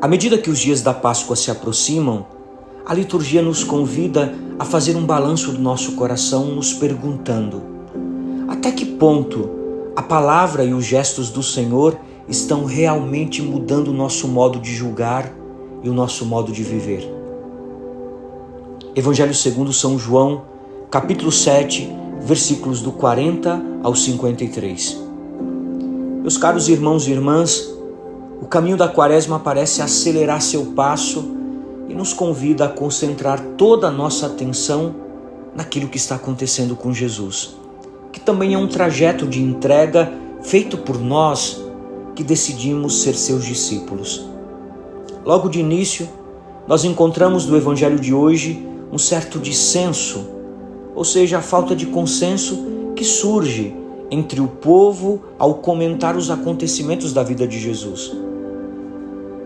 À medida que os dias da Páscoa se aproximam, a liturgia nos convida a fazer um balanço do nosso coração, nos perguntando: até que ponto a palavra e os gestos do Senhor estão realmente mudando o nosso modo de julgar e o nosso modo de viver? Evangelho segundo São João, capítulo 7, versículos do 40 ao 53. Meus caros irmãos e irmãs, o caminho da Quaresma parece acelerar seu passo e nos convida a concentrar toda a nossa atenção naquilo que está acontecendo com Jesus, que também é um trajeto de entrega feito por nós que decidimos ser seus discípulos. Logo de início, nós encontramos no Evangelho de hoje um certo dissenso, ou seja, a falta de consenso que surge entre o povo ao comentar os acontecimentos da vida de Jesus.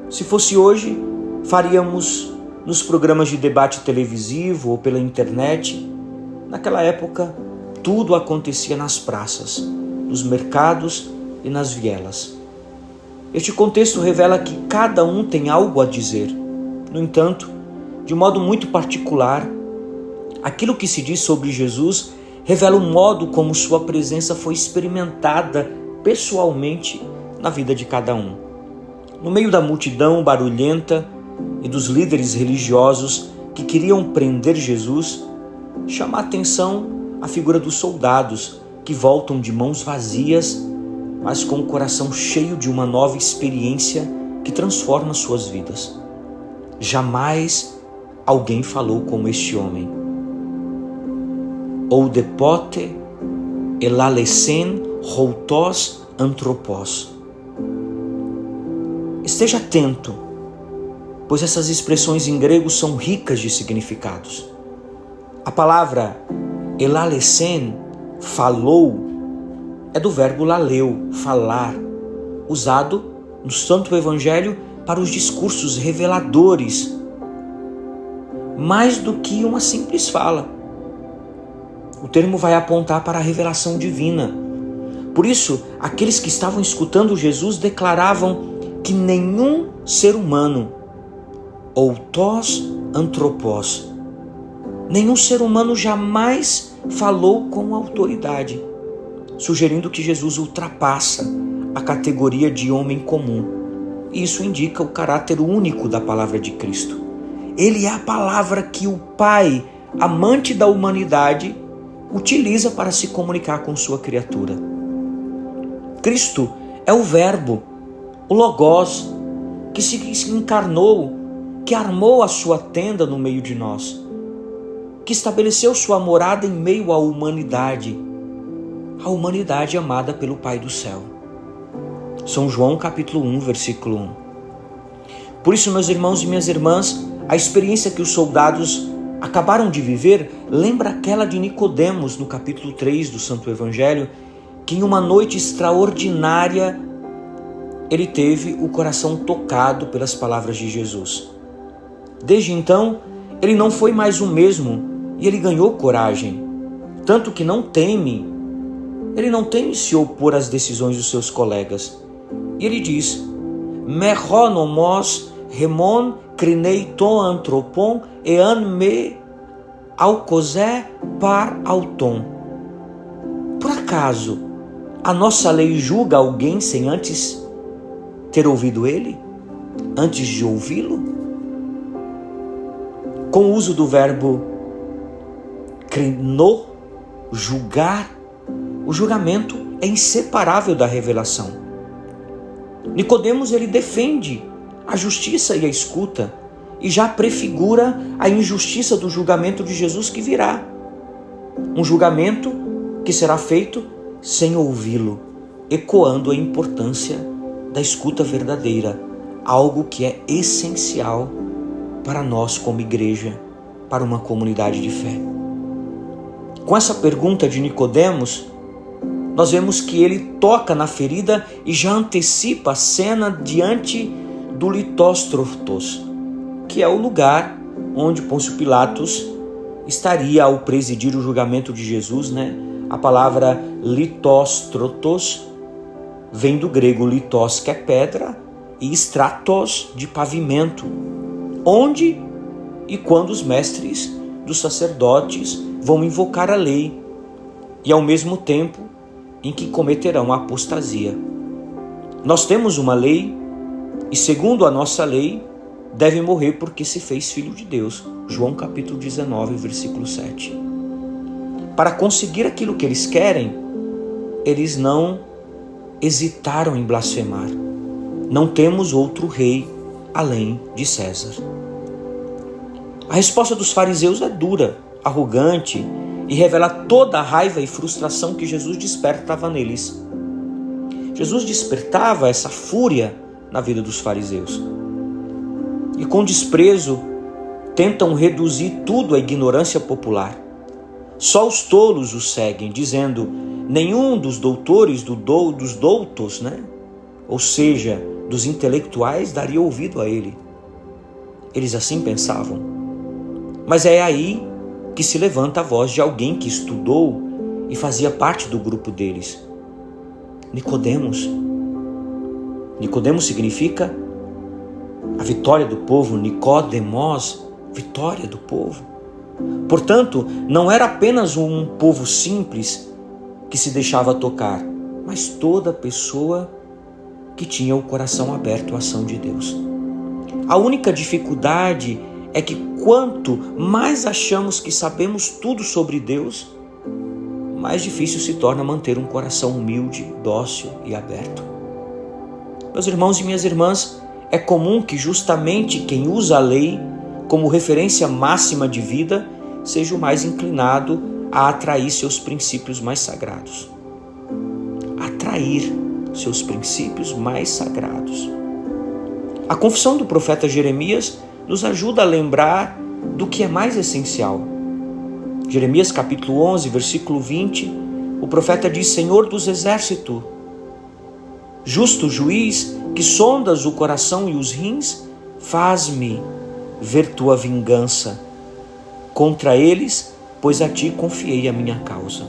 Se fosse hoje, faríamos nos programas de debate televisivo ou pela internet. Naquela época, tudo acontecia nas praças, nos mercados e nas vielas. Este contexto revela que cada um tem algo a dizer. No entanto, de modo muito particular, aquilo que se diz sobre Jesus revela o modo como sua presença foi experimentada pessoalmente na vida de cada um. No meio da multidão barulhenta e dos líderes religiosos que queriam prender Jesus, chama a atenção a figura dos soldados que voltam de mãos vazias, mas com o coração cheio de uma nova experiência que transforma suas vidas. Jamais alguém falou como este homem. Ou depote elalesen routos anthropos. Esteja atento, pois essas expressões em grego são ricas de significados. A palavra elalesen, falou, é do verbo laleu, falar, usado no Santo Evangelho para os discursos reveladores, mais do que uma simples fala. O termo vai apontar para a revelação divina. Por isso, aqueles que estavam escutando Jesus declaravam que nenhum ser humano, outos anthropos, nenhum ser humano jamais falou com autoridade, sugerindo que Jesus ultrapassa a categoria de homem comum. Isso indica o caráter único da palavra de Cristo. Ele é a palavra que o Pai, amante da humanidade, utiliza para se comunicar com sua criatura. Cristo é o Verbo, o Logos, que se encarnou, que armou a sua tenda no meio de nós, que estabeleceu sua morada em meio à humanidade, a humanidade amada pelo Pai do céu. São João capítulo 1, versículo 1. Por isso, meus irmãos e minhas irmãs, a experiência que os soldados acabaram de viver lembra aquela de Nicodemos no capítulo 3 do Santo Evangelho, que em uma noite extraordinária ele teve o coração tocado pelas palavras de Jesus. Desde então, ele não foi mais o mesmo e ele ganhou coragem, tanto que ele não teme se opor às decisões dos seus colegas. E ele diz: Meronomos remon crinei ton anthropon ean me alcosé par auton. Por acaso a nossa lei julga alguém sem antes ter ouvido ele? Antes de ouvi-lo? Com o uso do verbo crino, julgar, o julgamento é inseparável da revelação. Nicodemos, ele defende a justiça e a escuta e já prefigura a injustiça do julgamento de Jesus que virá. Um julgamento que será feito sem ouvi-lo, ecoando a importância da escuta verdadeira, algo que é essencial para nós como igreja, para uma comunidade de fé. Com essa pergunta de Nicodemos, nós vemos que ele toca na ferida e já antecipa a cena diante do litóstrotos, que é o lugar onde Pôncio Pilatos estaria ao presidir o julgamento de Jesus, né? A palavra litóstrotos vem do grego litos, que é pedra, e estratos de pavimento, onde e quando os mestres dos sacerdotes vão invocar a lei, e ao mesmo tempo em que cometerão a apostasia. Nós temos uma lei, e segundo a nossa lei, deve morrer porque se fez filho de Deus. João capítulo 19, versículo 7. Para conseguir aquilo que eles querem, eles não hesitaram em blasfemar. Não temos outro rei além de César. A resposta dos fariseus é dura, arrogante e revela toda a raiva e frustração que Jesus despertava neles. Jesus despertava essa fúria na vida dos fariseus. E com desprezo tentam reduzir tudo à ignorância popular. Só os tolos o seguem, dizendo: nenhum dos doutores dos doutos, ou seja, dos intelectuais, daria ouvido a ele. Eles assim pensavam. Mas é aí que se levanta a voz de alguém que estudou e fazia parte do grupo deles. Nicodemos. Nicodemos significa a vitória do povo, Nicodemos, vitória do povo. Portanto, não era apenas um povo simples que se deixava tocar, mas toda pessoa que tinha o coração aberto à ação de Deus. A única dificuldade é que quanto mais achamos que sabemos tudo sobre Deus, mais difícil se torna manter um coração humilde, dócil e aberto. Meus irmãos e minhas irmãs, é comum que justamente quem usa a lei como referência máxima de vida seja o mais inclinado a atrair seus princípios mais sagrados. Atrair seus princípios mais sagrados. A confissão do profeta Jeremias nos ajuda a lembrar do que é mais essencial. Jeremias capítulo 11, versículo 20, o profeta diz: Senhor dos exércitos, justo juiz, que sondas o coração e os rins, faz-me ver tua vingança contra eles, pois a ti confiei a minha causa.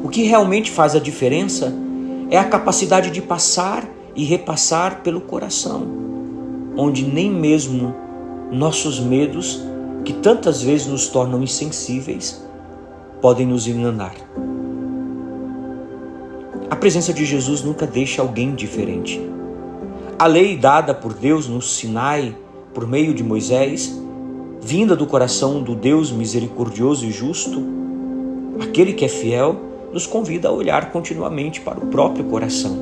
O que realmente faz a diferença é a capacidade de passar e repassar pelo coração, onde nem mesmo nossos medos, que tantas vezes nos tornam insensíveis, podem nos enganar. A presença de Jesus nunca deixa alguém diferente. A lei dada por Deus no Sinai, por meio de Moisés, vinda do coração do Deus misericordioso e justo, aquele que é fiel, nos convida a olhar continuamente para o próprio coração,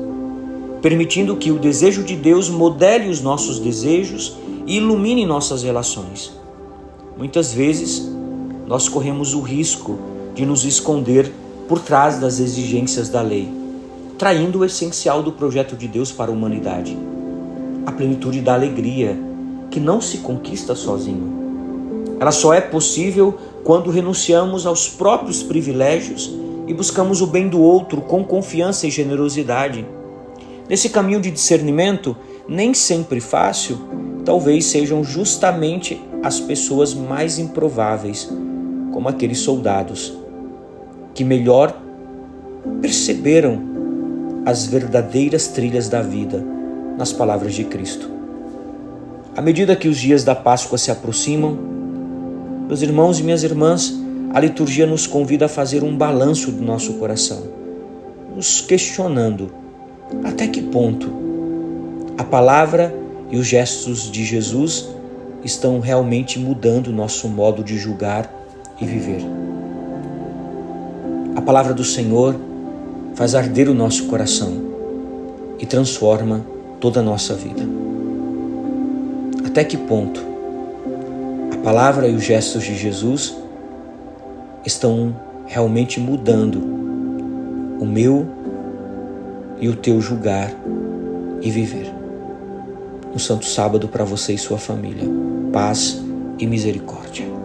permitindo que o desejo de Deus modele os nossos desejos e ilumine nossas relações. Muitas vezes, nós corremos o risco de nos esconder por trás das exigências da lei, traindo o essencial do projeto de Deus para a humanidade, a plenitude da alegria, que não se conquista sozinho. Ela só é possível quando renunciamos aos próprios privilégios e buscamos o bem do outro com confiança e generosidade. Nesse caminho de discernimento, nem sempre fácil, talvez sejam justamente as pessoas mais improváveis, como aqueles soldados, que melhor perceberam as verdadeiras trilhas da vida nas palavras de Cristo. À medida que os dias da Páscoa se aproximam, meus irmãos e minhas irmãs, a liturgia nos convida a fazer um balanço do nosso coração, nos questionando até que ponto a palavra e os gestos de Jesus estão realmente mudando o nosso modo de julgar e viver. A palavra do Senhor faz arder o nosso coração e transforma toda a nossa vida. Até que ponto a palavra e os gestos de Jesus estão realmente mudando o meu e o teu julgar e viver? Um santo sábado para você e sua família. Paz e misericórdia.